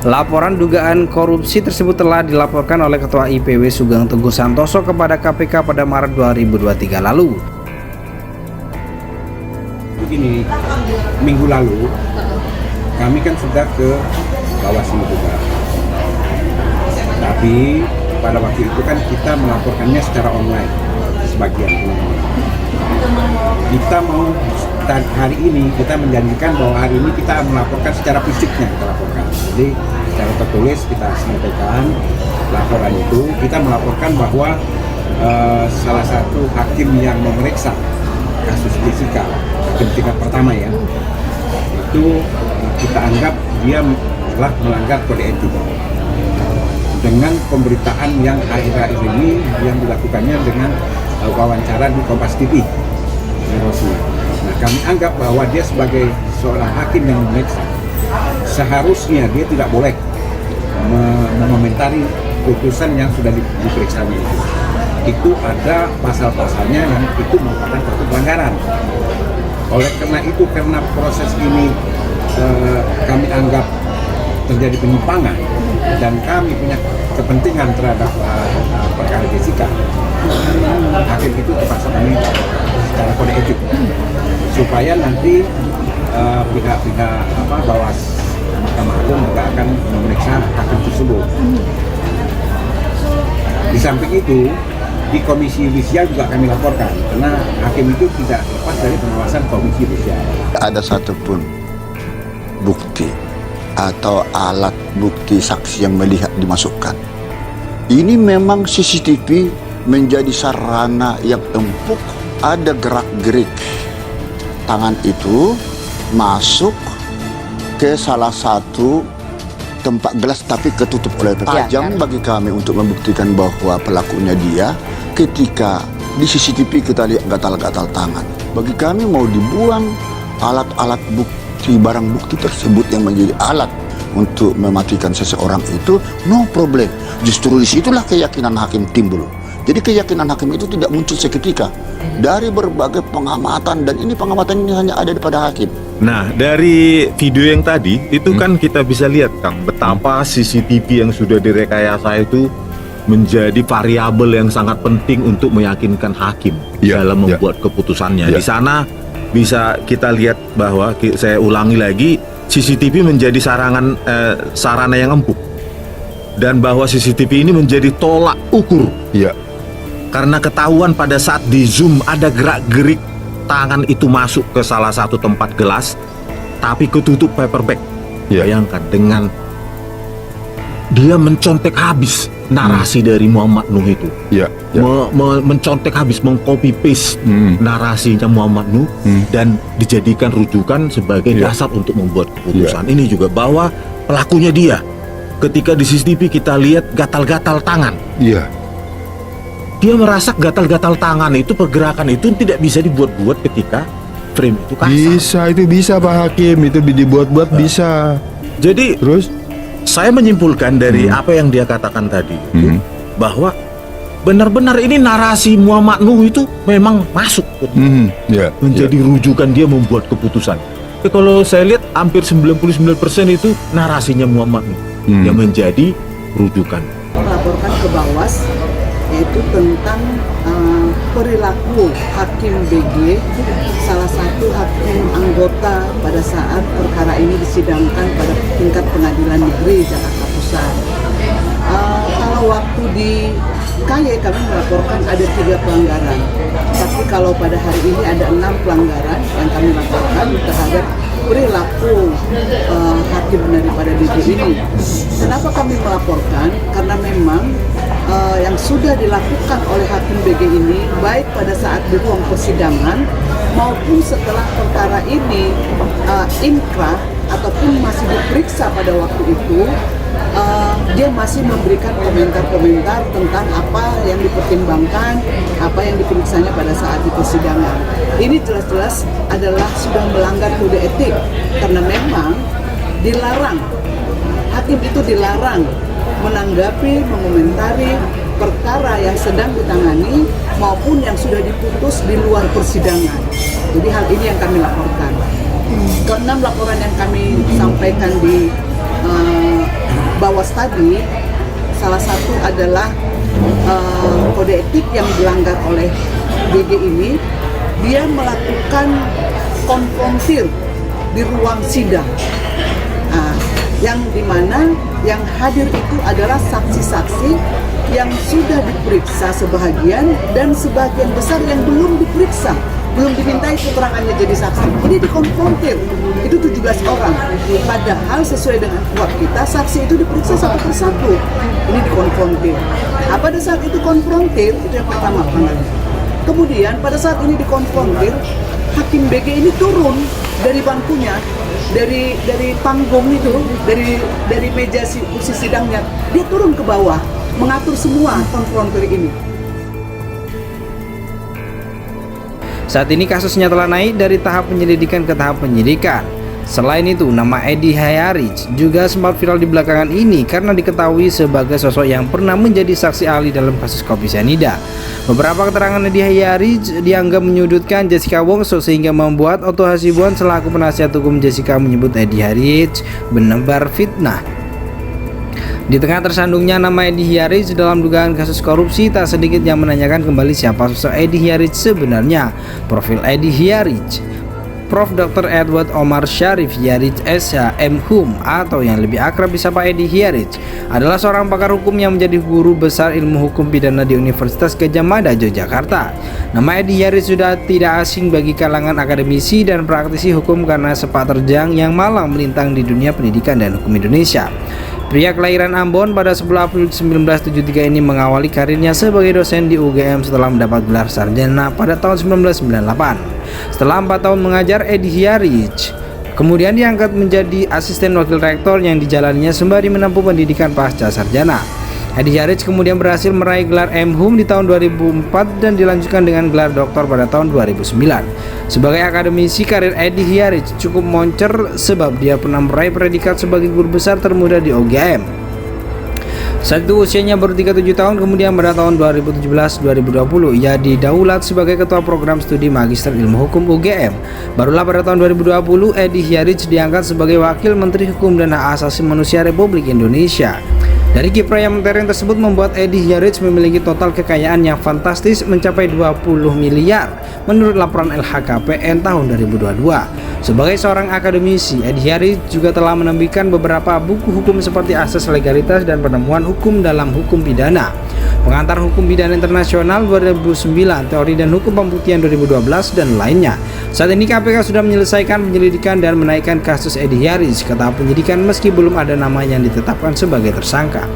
Laporan dugaan korupsi tersebut telah dilaporkan oleh Ketua IPW Sugeng Teguh Santoso kepada KPK pada Maret 2023 lalu. Begini, minggu lalu kami kan sudah ke Bawaslu juga. Tapi pada waktu itu kan kita melaporkannya secara online sebagian teman-teman. Kita mau hari ini kita menjanjikan bahwa hari ini kita melaporkan secara fisiknya kita laporkan. Jadi secara tertulis kita sampaikan laporan itu. Kita melaporkan bahwa salah satu hakim yang memeriksa kasus Jessica, hakim tingkat pertama ya, itu kita anggap dia telah melanggar kode etik dengan pemberitaan yang akhir-akhir ini yang dilakukannya dengan wawancara di Kompas TV. Nah, kami anggap bahwa dia sebagai seorang hakim yang memeriksa, seharusnya dia tidak boleh mengomentari putusan yang sudah diperiksanya itu. Itu ada pasal-pasalnya yang itu merupakan satu pelanggaran. Oleh karena itu, karena proses ini kami anggap terjadi penyimpangan dan kami punya kepentingan terhadap perkara Jessica, hakim itu terpaksa kami secara kode etik supaya nanti pihak-pihak Bawas Mahkamah Agung juga akan memeriksa hakim tersebut. Di samping itu, di Komisi Yudisial juga kami laporkan karena hakim itu tidak lepas dari pengawasan Komisi Yudisial. Ada satupun bukti atau alat bukti saksi yang melihat dimasukkan. Ini memang CCTV menjadi sarana yang empuk. Ada gerak-gerik tangan itu masuk ke salah satu tempat gelas tapi ketutup oleh tajam bagi kami untuk membuktikan bahwa pelakunya dia. Ketika di CCTV kita lihat gatal-gatal tangan, bagi kami mau dibuang alat-alat bukti, barang bukti tersebut yang menjadi alat untuk mematikan seseorang itu, no problem. Justru disitulah keyakinan hakim timbul. Jadi keyakinan hakim itu tidak muncul seketika, dari berbagai pengamatan, dan ini pengamatan ini hanya ada pada hakim. Nah, dari video yang tadi itu kan kita bisa lihat, Kang, betapa CCTV yang sudah direkayasa itu menjadi variabel yang sangat penting untuk meyakinkan hakim dalam membuat keputusannya. Di sana bisa kita lihat bahwa, saya ulangi lagi, CCTV menjadi sarana yang empuk, dan bahwa CCTV ini menjadi tolak ukur. Karena ketahuan pada saat di zoom ada gerak-gerik tangan itu masuk ke salah satu tempat gelas, tapi ketutup paper bag. Bayangkan dengan dia mencontek habis narasi dari Muhammad Nuh itu, mencontek habis, mengcopy paste narasinya Muhammad Nuh dan dijadikan rujukan sebagai dasar untuk membuat keputusan. Ini juga bahwa pelakunya dia. Ketika di CCTV kita lihat gatal-gatal tangan. Dia merasa gatal-gatal tangan itu, pergerakan itu tidak bisa dibuat-buat ketika frame itu kasar. Bisa Pak Hakim, itu dibuat-buat bisa. Jadi terus saya menyimpulkan dari apa yang dia katakan tadi, bahwa benar-benar ini narasi Muhammad Nuh itu memang masuk menjadi rujukan dia membuat keputusan. Tapi kalau saya lihat hampir 99% itu narasinya Muhammad Nuh yang menjadi rujukan. Melaporkan ke Bawas yaitu tentang perilaku hakim BG, salah satu hakim anggota pada saat perkara ini disidangkan pada tingkat pengadilan negeri Jakarta Pusat. Kalau waktu di KY kami melaporkan ada 3 pelanggaran, tapi kalau pada hari ini ada 6 pelanggaran yang kami laporkan terhadap perilaku hakim daripada BG ini. Kenapa kami melaporkan? Karena memang yang sudah dilakukan oleh hakim BG ini, baik pada saat di ruang persidangan maupun setelah perkara ini inkrah ataupun masih diperiksa pada waktu itu, dia masih memberikan komentar-komentar tentang apa yang dipertimbangkan, apa yang diperiksanya pada saat di persidangan. Ini jelas-jelas adalah sudah melanggar kode etik, karena memang dilarang, hakim itu dilarang menanggapi, mengomentari perkara yang sedang ditangani maupun yang sudah diputus di luar persidangan. Jadi hal ini yang kami laporkan. Keenam laporan yang kami sampaikan di Bawas tadi, salah satu adalah kode etik yang dilanggar oleh BG ini. Dia melakukan konfrontir di ruang sidang, yang dimana yang hadir itu adalah saksi-saksi yang sudah diperiksa sebahagian dan sebagian besar yang belum diperiksa, belum dimintai keterangannya jadi saksi. Ini dikonfrontir, itu 17 orang. Padahal sesuai dengan kuap kita, saksi itu diperiksa satu persatu. Ini dikonfrontir. Pada saat itu konfrontir, itu yang pertama. Kemudian pada saat ini dikonfrontir, Hakim BG ini turun dari bangkunya, dari panggung itu, dari meja kursi sidangnya, dia turun ke bawah mengatur semua konfrontir ini. Saat ini kasusnya telah naik dari tahap penyelidikan ke tahap penyidikan. Selain itu, nama Edi Hyarij juga sempat viral di belakangan ini karena diketahui sebagai sosok yang pernah menjadi saksi ahli dalam kasus kopi cyanida. Beberapa keterangan Edi Hyarij dianggap menyudutkan Jessica Wongso sehingga membuat Otto Hasibuan selaku penasihat hukum Jessica menyebut Edi Hyarij menebar fitnah. Di tengah tersandungnya nama Edi Hyarij dalam dugaan kasus korupsi, tak sedikit yang menanyakan kembali siapa sosok Edi Hyarij sebenarnya. Profil Edi Hyarij, Prof. Dr. Edward Omar Syarif Hyarij SH M.Hum atau yang lebih akrab disapa Edi Hyarij adalah seorang pakar hukum yang menjadi guru besar ilmu hukum pidana di Universitas Gadjah Mada, Yogyakarta. Nama Edi Hyarij sudah tidak asing bagi kalangan akademisi dan praktisi hukum karena sepak terjang yang malang melintang di dunia pendidikan dan hukum Indonesia. Pria kelahiran Ambon pada 10 April 1973 ini mengawali karirnya sebagai dosen di UGM setelah mendapat gelar sarjana pada tahun 1998. Setelah 4 tahun mengajar, Edi Hyarij kemudian diangkat menjadi asisten wakil rektor yang dijalaninya sembari menempuh pendidikan pasca sarjana. Edi Hyarij kemudian berhasil meraih gelar M.Hum di tahun 2004 dan dilanjutkan dengan gelar doktor pada tahun 2009. Sebagai akademisi, karir Edi Hyarij cukup moncer sebab dia pernah meraih predikat sebagai guru besar termuda di UGM. Saat itu usianya baru 37 tahun, kemudian pada tahun 2017-2020 ia didaulat sebagai ketua program studi Magister Ilmu Hukum UGM. Barulah pada tahun 2020 Edi Hyarij diangkat sebagai Wakil Menteri Hukum dan Hak Asasi Manusia Republik Indonesia. Dari kiprah yang mentereng tersebut membuat Edi Hyarij memiliki total kekayaan yang fantastis mencapai 20 miliar menurut laporan LHKPN tahun 2022. Sebagai seorang akademisi, Edi Hyarij juga telah menerbitkan beberapa buku hukum seperti Asas Legalitas dan Penemuan Hukum dalam Hukum Pidana, Pengantar Hukum Pidana Internasional 2009, Teori dan Hukum Pembuktian 2012, dan lainnya. Saat ini KPK sudah menyelesaikan penyelidikan dan menaikkan kasus Edi Hyarij ke tahap penyidikan meski belum ada nama yang ditetapkan sebagai tersangka.